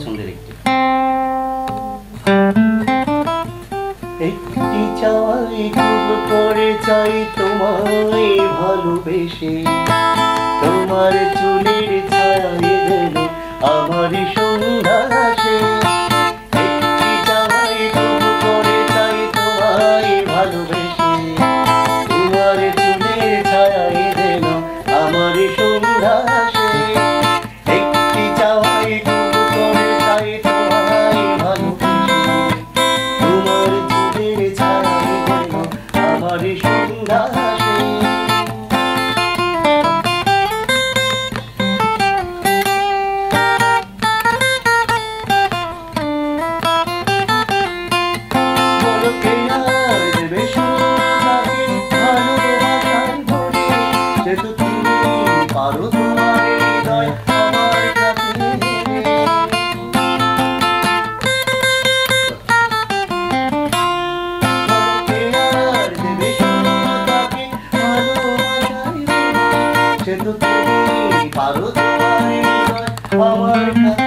পছন্দের একটি। একটি চাই খুব করে চাই তোমায় ভালোবেসে, তোমার চুলের ছায়ায় যেন আমার সন্ধ্যা আসে। একটি চাই খুব করে চাই তোমায় ভালোবেসে, তোমার চুলের ছায়ায় যেন আমার সন্ধ্যা আসে। একটি চাই খুব করে চাই তোমায় ভালোবেসে, তোমার চুলের ছায়ায় যেন আমার সন্ধ্যা আসে। পারো তোমার হৃদয় আমার কাছে, আর দেবে শূন্যতাকে ভালোবাসায়, সে তো তুমি পারো তোমার হৃদয় আমার কাছে।